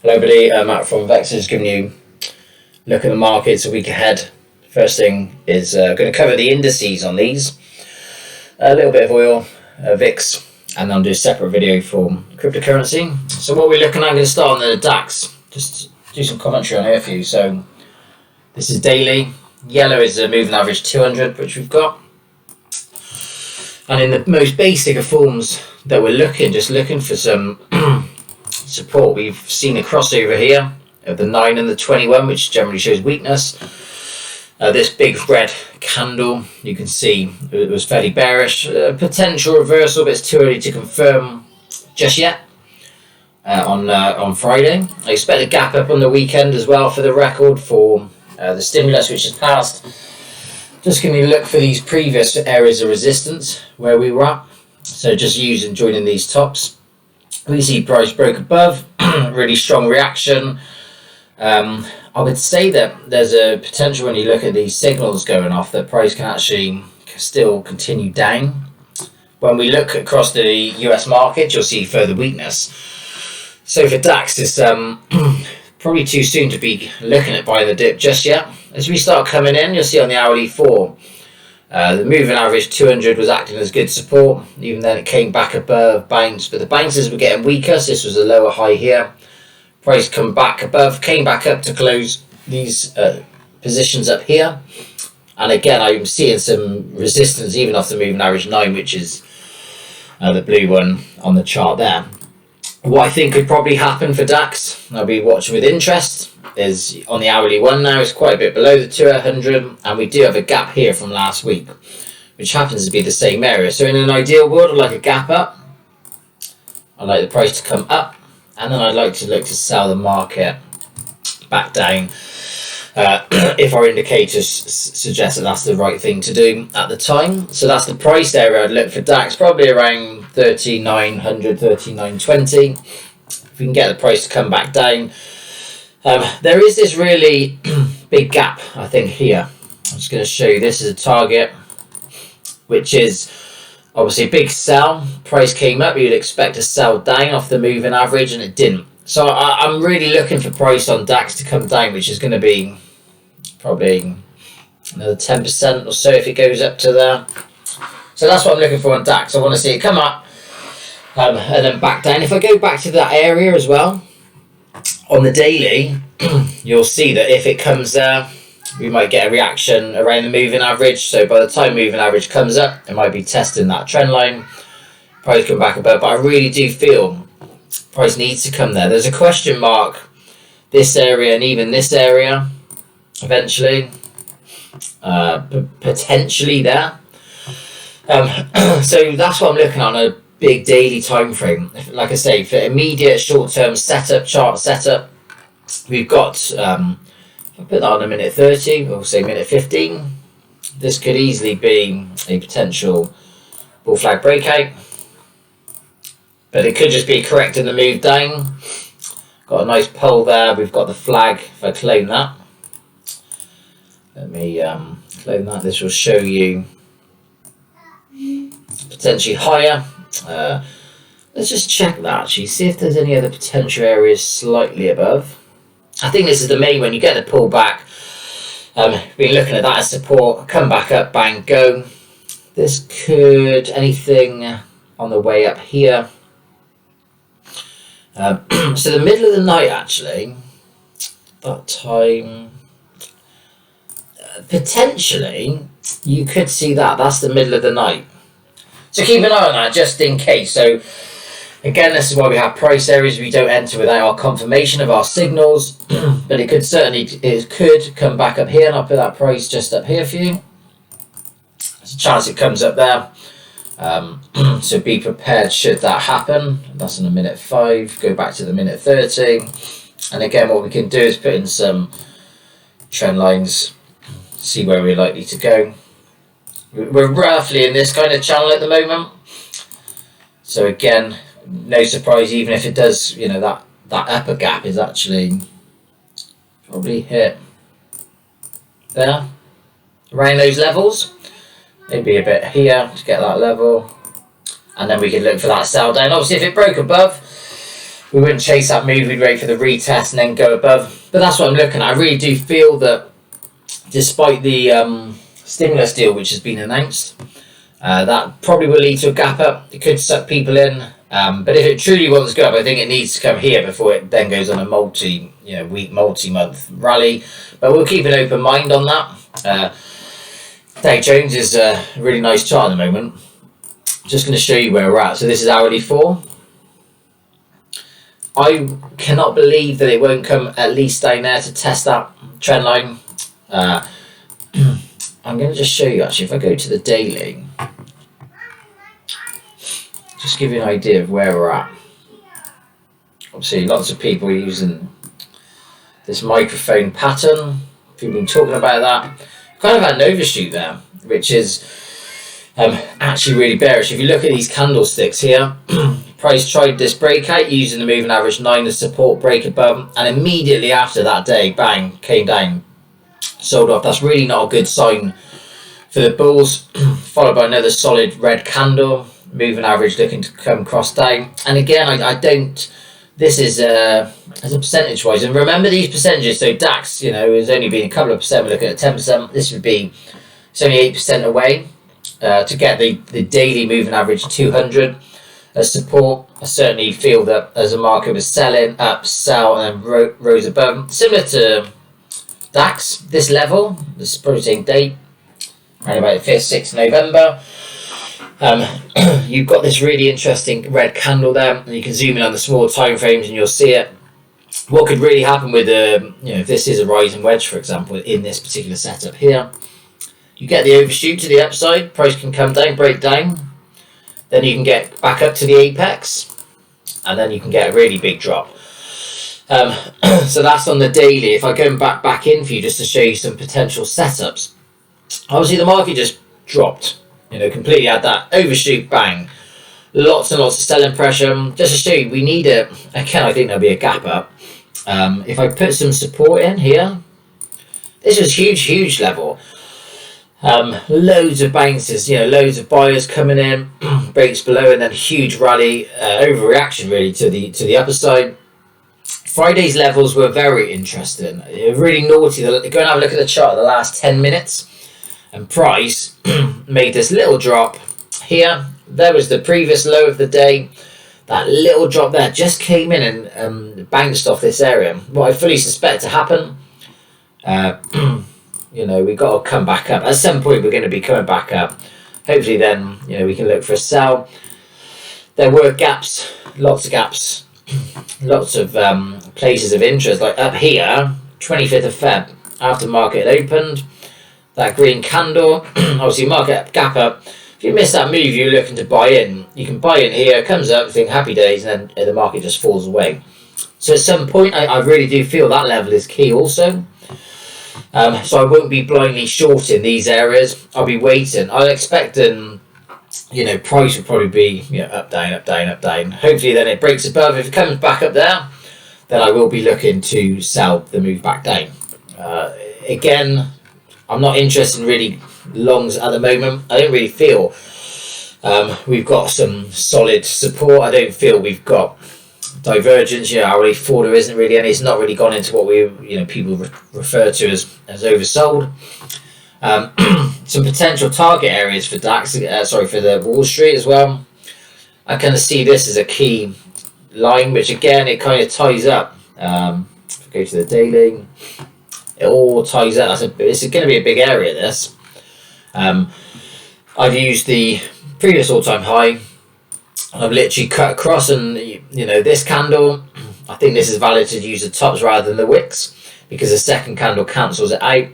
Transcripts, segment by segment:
Hello everybody, Matt from Invexor, just giving you a look at the markets a week ahead. First thing is going to cover the indices on these, a little bit of oil, VIX, and then I'll do a separate video for cryptocurrency. So what we're looking at, I'm going to start on the DAX, just do some commentary on here for you. So this is daily, yellow is the moving average 200, which we've got. And in the most basic of forms that we're just looking for some support. We've seen a crossover here of the 9 and the 21, which generally shows weakness. This big red candle, you can see it was fairly bearish. Potential reversal, but it's too early to confirm just yet. On Friday, I expect a gap up on the weekend as well, for the record, for the stimulus which has passed. Just going to look for these previous areas of resistance where we were at. So just joining these tops. We see price broke above, really strong reaction. I would say that there's a potential when you look at these signals going off that price can actually still continue down. When we look across the US market, you'll see further weakness. So for DAX, it's probably too soon to be looking at buying the dip just yet. As we start coming in, you'll see on the hourly 4, the moving average 200 was acting as good support. Even then it came back above, bounced, but the bounces were getting weaker, so this was a lower high here. Price come back above, came back up to close these positions up here. And again, I'm seeing some resistance even off the moving average 9, which is the blue one on the chart there. What I think could probably happen for DAX, I'll be watching with interest, is on the hourly 1 now, it's quite a bit below the 200, and we do have a gap here from last week, which happens to be the same area. So in an ideal world, I'd like a gap up. I'd like the price to come up, and then I'd like to look to sell the market back down if our indicators suggest that that's the right thing to do at the time. So that's the price area I'd look for DAX, probably around 3900, 3920. If we can get the price to come back down. There is this really big gap, I think, here. I'm just going to show you this as a target, which is obviously a big sell. Price came up, you'd expect to sell down off the moving average, and it didn't. So I'm really looking for price on DAX to come down, which is going to be probably another 10% or so if it goes up to there. So that's what I'm looking for on DAX. I want to see it come up and then back down. If I go back to that area as well, on the daily, you'll see that if it comes there, we might get a reaction around the moving average. So by the time moving average comes up, it might be testing that trend line. Price come back above, but I really do feel price needs to come there. There's a question mark this area and even this area eventually, potentially there. So that's what I'm looking at on a big daily time frame. Like I say, for immediate short-term setup, chart setup, we've got, I'll put that on a minute 30, we'll say minute 15. This could easily be a potential bull flag breakout, but it could just be correcting the move down. Got a nice pull there. We've got the flag. If I clone that, let me clone that. This will show you potentially higher. Let's just check that actually, see if there's any other potential areas slightly above. I think this is the main one. You get the pullback. Been looking at that as support. Come back up, bang, go. This could, anything on the way up here. So the middle of the night actually, that time, potentially you could see that. That's the middle of the night. So keep an eye on that just in case. So again, this is why we have price areas we don't enter without our confirmation of our signals. But it could come back up here, and I'll put that price just up here for you. There's a chance it comes up there. So be prepared should that happen. That's in a minute 5. Go back to the minute 30. And again, what we can do is put in some trend lines, see where we're likely to go. We're roughly in this kind of channel at the moment. So again, no surprise, even if it does, that upper gap is actually probably hit there, around those levels. Maybe a bit here to get that level. And then we can look for that sell down. Obviously, if it broke above, we wouldn't chase that move, we'd wait for the retest and then go above. But that's what I'm looking at. I really do feel that despite the stimulus deal which has been announced, that probably will lead to a gap up. It could suck people in. But if it truly wants to go up, I think it needs to come here before it then goes on a multi-week, multi-month rally. But we'll keep an open mind on that. Dow Jones is a really nice chart at the moment. Just going to show you where we're at. So this is hourly 4. I cannot believe that it won't come at least down there to test that trend line. I'm going to just show you actually, if I go to the daily, just give you an idea of where we're at. Obviously lots of people are using this microphone pattern. We've been talking about that. Kind of had an overshoot there, which is actually really bearish. If you look at these candlesticks here, price tried this breakout using the moving average 9 as support, break above, and immediately after that day, bang, came down, sold off. That's really not a good sign for the bulls. Followed by another solid red candle, moving average looking to come cross down. And again, I don't, this is as a percentage wise, and remember these percentages, so DAX, has only been a couple of percent. We're looking at 10%. This would be, it's only 8% away to get the daily moving average 200 as support. I certainly feel that as the market was selling up, sell, and then rose above, similar to DAX, this level, this protein date, around about the 5th, 6th November. You've got this really interesting red candle there, and you can zoom in on the small time frames and you'll see it. What could really happen with if this is a rising wedge, for example, in this particular setup here, you get the overshoot to the upside, price can come down, break down, then you can get back up to the apex, and then you can get a really big drop. So that's on the daily. If I go back in for you just to show you some potential setups, obviously the market just dropped, completely had that overshoot, bang, lots and lots of selling pressure. Just to show you, we need again, I think there'll be a gap up. If I put some support in here, this was huge level. Loads of bounces, loads of buyers coming in, breaks below, and then huge rally, overreaction really to the upper side. Friday's levels were very interesting, really naughty. Go and have a look at the chart of the last 10 minutes, and price made this little drop here. There was the previous low of the day. That little drop there just came in and bounced off this area. What I fully suspect to happen, we got to come back up. At some point, we're going to be coming back up. Hopefully then, we can look for a sell. There were gaps, lots of gaps, lots of places of interest. Like up here, 25th of Feb, after market opened, that green candle, obviously market gap up. If you miss that move, you're looking to buy in, you can buy in here, comes up, think happy days, and then the market just falls away. So at some point, I really do feel that level is key also. So I won't be blindly shorting these areas. I'll be waiting. I'll expect price will probably be up, down, up, down, up, down. Hopefully then it breaks above. If it comes back up there, then I will be looking to sell the move back down. Again, I'm not interested in really longs at the moment. I don't really feel we've got some solid support. I don't feel we've got divergence. Hourly forward isn't really any. It's not really gone into what people refer to as oversold. Some potential target areas for DAX. For the Wall Street as well. I kind of see this as a key line, which again it kind of ties up. If I go to the daily, it all ties up. It's going to be a big area. This. I've used the previous all-time high. I've literally cut across, and this candle, I think this is valid to use the tops rather than the wicks, because the second candle cancels it out,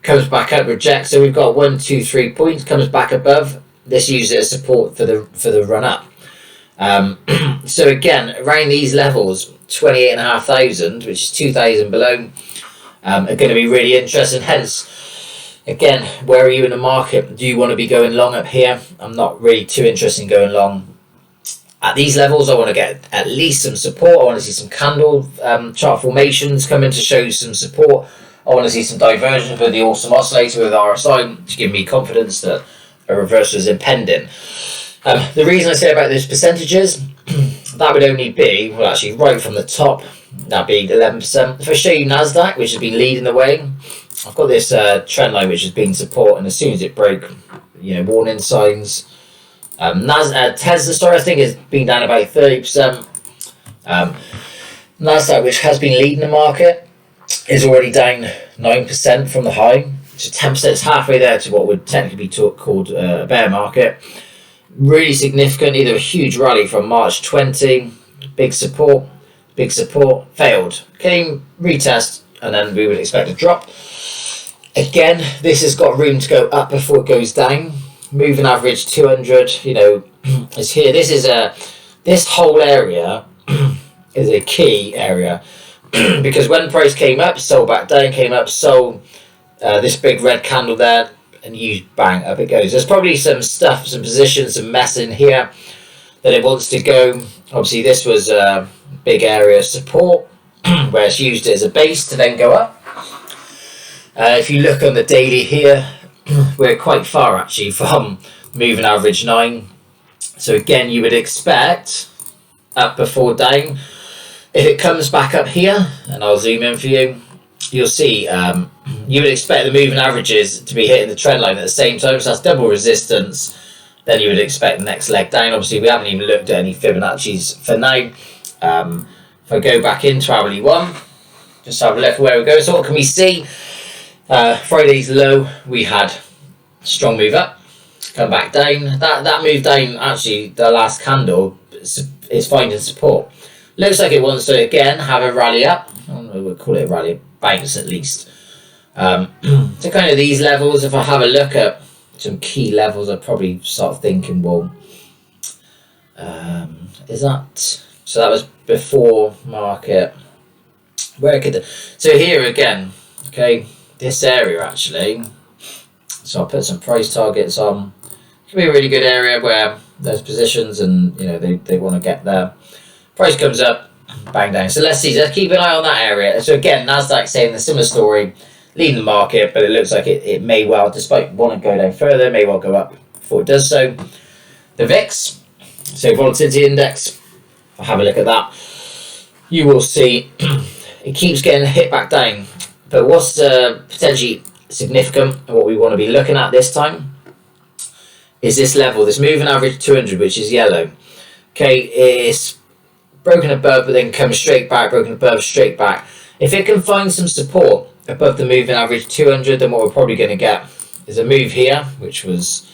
comes back up, rejects. So we've got 1, 2, 3 points, comes back above. This uses it as support for the run up. So again, around these levels, 28,500, which is 2,000 below, are going to be really interesting. Hence, again, where are you in the market? Do you want to be going long up here? I'm not really too interested in going long at these levels. I want to get at least some support. I want to see some candle chart formations come in to show some support. I want to see some divergence with the awesome oscillator with RSI to give me confidence that a reversal is impending. The reason I say about those percentages, that would only be, well, actually right from the top, that'd be 11%. If I show you NASDAQ, which has been leading the way, I've got this trend line which has been support, and as soon as it broke, warning signs. Tesla story, I think, has been down about 30%. NASDAQ, which has been leading the market, is already down 9% from the high. So 10% is halfway there to what would technically be called a bear market. Really significant, either a huge rally from March 20, big support, failed. Came, retest, and then we would expect a drop. Again, this has got room to go up before it goes down. Moving average 200, is here. This whole area is a key area because when price came up, sold back down, came up, sold this big red candle there, and bang, up it goes. There's probably some stuff, some positions, some mess in here that it wants to go. Obviously, this was a big area of support where it's used it as a base to then go up. If you look on the daily here, we're quite far actually from moving average 9. So again, you would expect up before down. If it comes back up here, and I'll zoom in for you, you'll see you would expect the moving averages to be hitting the trend line at the same time. So that's double resistance. Then you would expect the next leg down. Obviously, we haven't even looked at any Fibonacci's for now. If I go back into hourly 1, just have a look at where we go. So what can we see? Friday's low, we had strong move up, come back down. That move down, actually, the last candle is finding support. Looks like it wants to again have a rally up. I don't know, we'll call it a rally, bounce at least. So kind of these levels, if I have a look at some key levels, I probably start thinking, well, is that, so that was before market. Where could so here again, okay, this area actually, so I'll put some price targets on. It could be a really good area where there's positions and they want to get there. Price comes up, bang down. So let's keep an eye on that area. So again, NASDAQ saying the similar story, leading the market, but it looks like it may well, despite wanting to go down further, may well go up before it does so. The VIX, so volatility index, if I have a look at that, you will see it keeps getting hit back down. But what's potentially significant and what we want to be looking at this time is this level, this moving average 200, which is yellow. Okay, it's broken above, but then comes straight back, broken above, straight back. If it can find some support above the moving average 200, then what we're probably going to get is a move here, which was,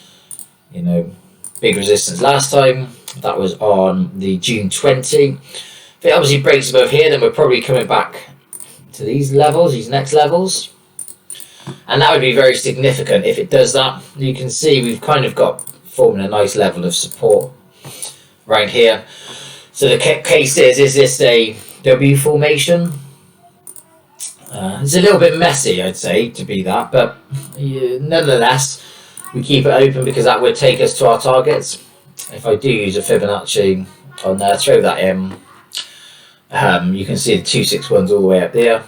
big resistance last time. That was on the June 20. If it obviously breaks above here, then we're probably coming back to these levels, these next levels. And that would be very significant if it does that. You can see we've kind of got forming a nice level of support right here. So the case is this a W formation? It's a little bit messy, I'd say, to be that, but nonetheless, we keep it open because that would take us to our targets. If I do use a Fibonacci on there, throw that in, you can see the 261s all the way up there,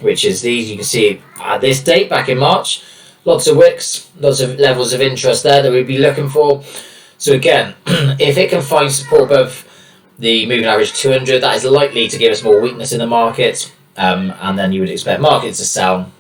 which is these. You can see at this date, back in March, lots of wicks, lots of levels of interest there that we'd be looking for. So again, if it can find support above the moving average 200, that is likely to give us more weakness in the market, and then you would expect markets to sell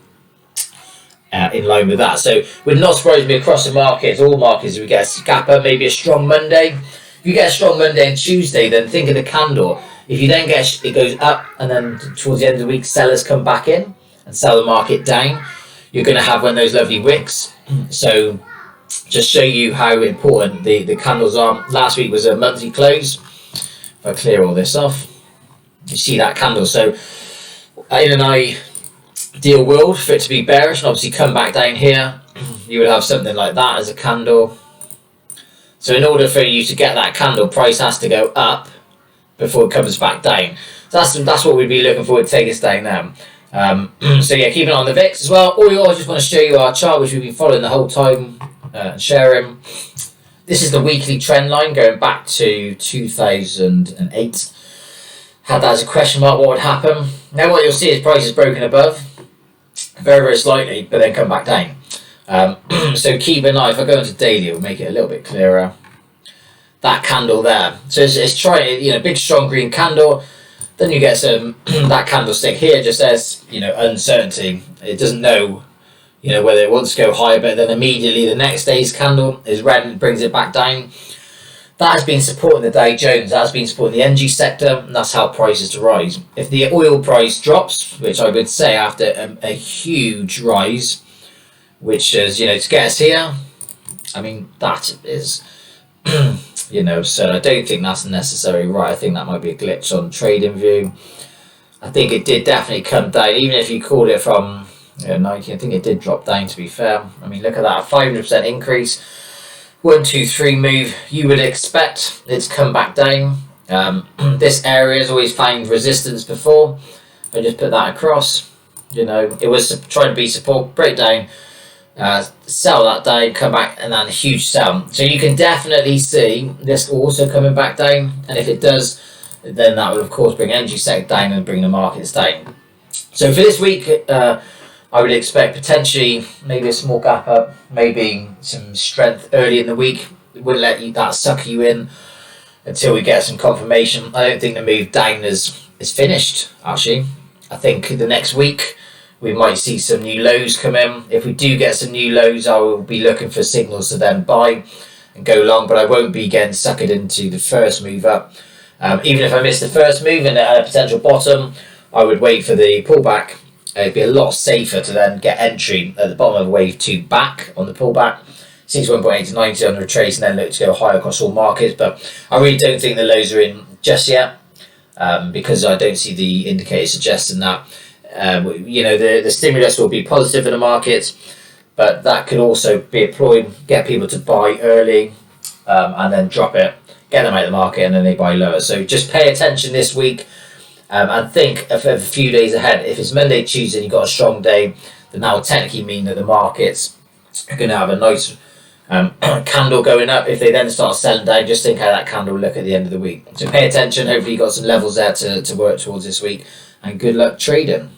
in line with that. So would not surprise me across the markets, all markets, we get a gap up, maybe a strong Monday. If you get a strong Monday and Tuesday, then think of the candle. If you then get it goes up and then towards the end of the week sellers come back in and sell the market down, you're going to have one of those lovely wicks. So just show you how important the candles are. Last week was a monthly close. If I clear all this off, you see that candle. So in an ideal world for it to be bearish and obviously come back down here, you would have something like that as a candle. So in order for you to get that candle, price has to go up before it comes back down. So that's what we'd be looking for to take us down now. So yeah, keep an eye on the VIX as well. I just want to show you our chart, which we've been following the whole time and sharing. This is the weekly trend line going back to 2008. Had that as a question mark, what would happen? Now what you'll see is price is broken above, very, very slightly, but then come back down. So keep an eye. If I go into daily, it'll make it a little bit clearer. that candle there. So it's trying, big strong green candle. Then you get some that candlestick here just says, uncertainty. It doesn't know, whether it wants to go higher, but then immediately the next day's candle is red and brings it back down. That has been supporting the Dow Jones, that has been supporting the energy sector, and that's how prices to rise. If the oil price drops, which I would say after a huge rise, which is, to get us here, I mean, that is, so I don't think that's necessarily right. I think that might be a glitch on trading view. I think it did definitely come down, even if you called it from 90, I think it did drop down, to be fair. I mean, look at that, a 500% increase. 1, 2, 3 move, you would expect it's come back down. This area has always found resistance before. I just put that across. It was trying to be support, break down, sell that down, come back, and then a huge sell. So you can definitely see this also coming back down. And if it does, then that will of course bring energy sector down and bring the markets down. So for this week, I would expect potentially maybe a small gap up, maybe some strength early in the week. It wouldn't let that sucker you in until we get some confirmation. I don't think the move down is finished, actually. I think the next week we might see some new lows come in. If we do get some new lows, I will be looking for signals to then buy and go long, but I won't be getting suckered into the first move up. Even if I miss the first move and a potential bottom, I would wait for the pullback. It'd be a lot safer to then get entry at the bottom of wave 2 back on the pullback, 61.8 to 90 on the retrace, and then look to go higher across all markets. But I really don't think the lows are in just yet, because I don't see the indicator suggesting that. The stimulus will be positive in the markets, but that could also be employed, get people to buy early, and then drop it, get them out of the market, and then they buy lower. So just pay attention this week. And think of a few days ahead. If it's Monday, Tuesday, and you've got a strong day, then that will technically mean that the markets are going to have a nice candle going up. If they then start selling down, just think how that candle will look at the end of the week. So pay attention. Hopefully you've got some levels there to work towards this week. And good luck trading.